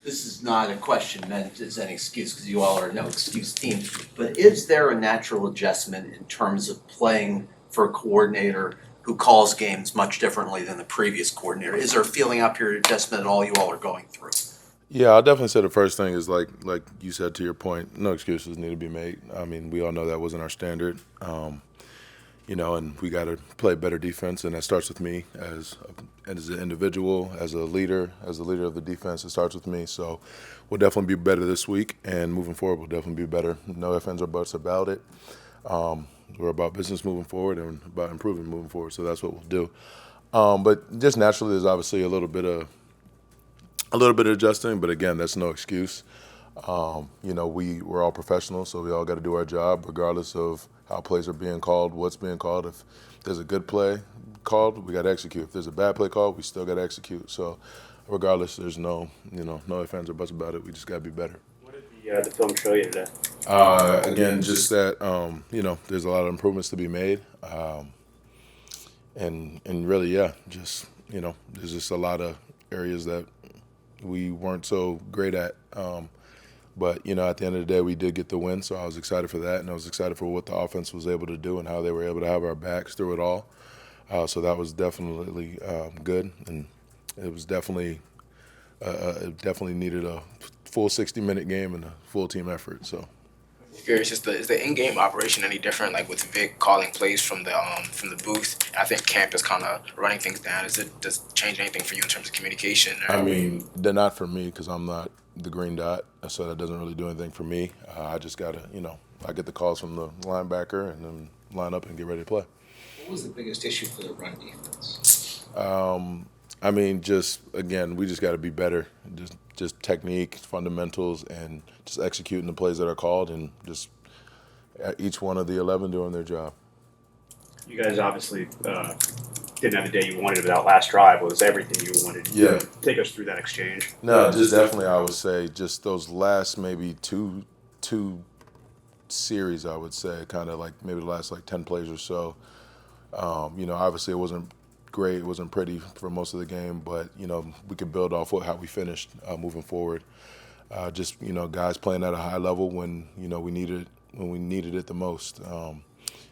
This is not a question meant as an excuse because you all are a no excuse team, but is there a natural adjustment in terms of playing for a coordinator who calls games much differently than the previous coordinator? Is there a feeling up here adjustment at all you all are going through? Yeah, I'll definitely say the first thing is like you said to your point, no excuses need to be made. I mean, we all know that wasn't our standard, and we got to play better defense, and that starts with me as an individual, as a leader of the defense. It starts with me. So we'll definitely be better this week, and moving forward, we'll definitely be better. No ifs, ands, or buts about it. We're about business moving forward and about improving moving forward. So that's what we'll do. But just naturally, there's obviously a little bit of adjusting, but again, that's no excuse. We're all professionals, so we all got to do our job, regardless of how plays are being called, what's being called. If there's a good play called, we got to execute. If there's a bad play called, we still got to execute. So, regardless, there's no ifs, ands, or buts about it. We just got to be better. What did the film show you today? Again, just that there's a lot of improvements to be made, and really, yeah, just there's just a lot of areas that we weren't so great at. But at the end of the day, we did get the win, so I was excited for that, and I was excited for what the offense was able to do and how they were able to have our backs through it all. So that was definitely good, and it was definitely it definitely needed a full 60-minute game and a full team effort. So. Curious, is the in-game operation any different? Like with Vic calling plays from the booth, I think Camp is kind of running things down. Does it change anything for you in terms of communication? I mean, they're not for me because I'm not the green dot, so that doesn't really do anything for me. I just gotta, I get the calls from the linebacker and then line up and get ready to play. What was the biggest issue for the run defense? I mean, just again, we just got to be better. Just technique, fundamentals, and just executing the plays that are called, and just each one of the 11 doing their job. You guys obviously didn't have the day you wanted, but that last drive was everything you wanted. Yeah. Take us through that exchange. No, just definitely, I would say, just those last maybe two series, I would say, kind of like maybe the last 10 plays or so. Obviously it wasn't great, it wasn't pretty for most of the game, but we could build off how we finished moving forward. Guys playing at a high level when we needed it the most.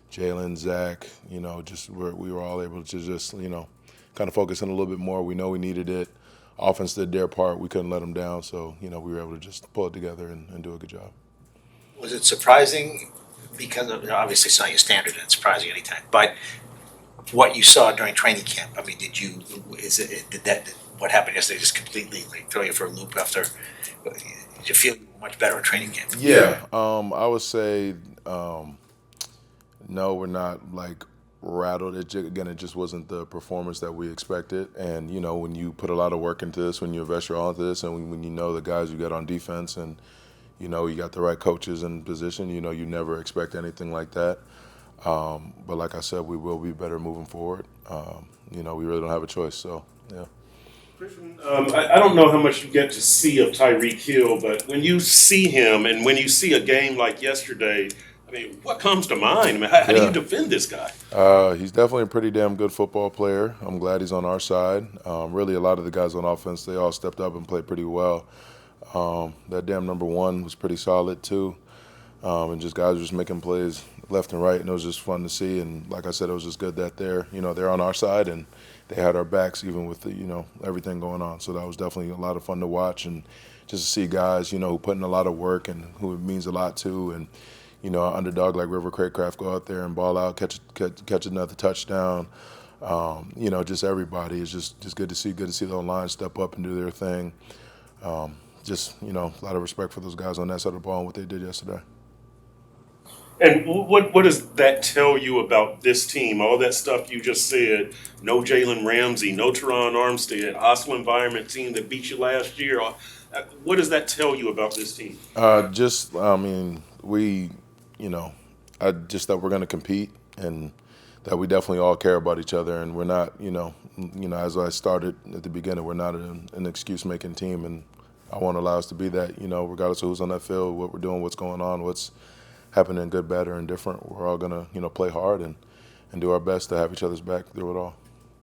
Jalen, Zach, we were all able to just kind of focus in a little bit more. We know we needed it. Offense did their part. We couldn't let them down, so we were able to just pull it together and do a good job. Was it surprising? Because obviously it's not your standard and it's surprising anytime, but what you saw during training camp, I mean, did what happened yesterday just completely throw you for a loop after? Did you feel much better in training camp? Yeah, I would say no, we're not rattled. It just wasn't the performance that we expected. And when you put a lot of work into this, when you invest your all into this, and when you know the guys you got on defense, and you got the right coaches in position, you never expect anything like that. But like I said, we will be better moving forward. We really don't have a choice. So yeah. Christian, I don't know how much you get to see of Tyreek Hill, but when you see him and when you see a game like yesterday, I mean, what comes to mind? I mean, how do you defend this guy? He's definitely a pretty damn good football player. I'm glad he's on our side. Really, a lot of the guys on offense, they all stepped up and played pretty well. That damn number one was pretty solid too. And just guys were just making plays left and right, and it was just fun to see. And like I said, it was just good that they're on our side and they had our backs even with the everything going on. So that was definitely a lot of fun to watch, and just to see guys who put in a lot of work and who it means a lot to, and an underdog like River Craycraft go out there and ball out, catch another touchdown. Just everybody is just good to see. Good to see the line step up and do their thing. A lot of respect for those guys on that side of the ball and what they did yesterday. And what does that tell you about this team? All that stuff you just said, no Jalen Ramsey, no Teron Armstead, hostile environment team that beat you last year. What does that tell you about this team? That we're going to compete, and that we definitely all care about each other, and we're not, as I started at the beginning, we're not an excuse-making team, and I want to allow us to be that, regardless of who's on that field, what we're doing, what's going on, what's happening, good, bad, or indifferent. We're all going to, play hard and do our best to have each other's back through it all.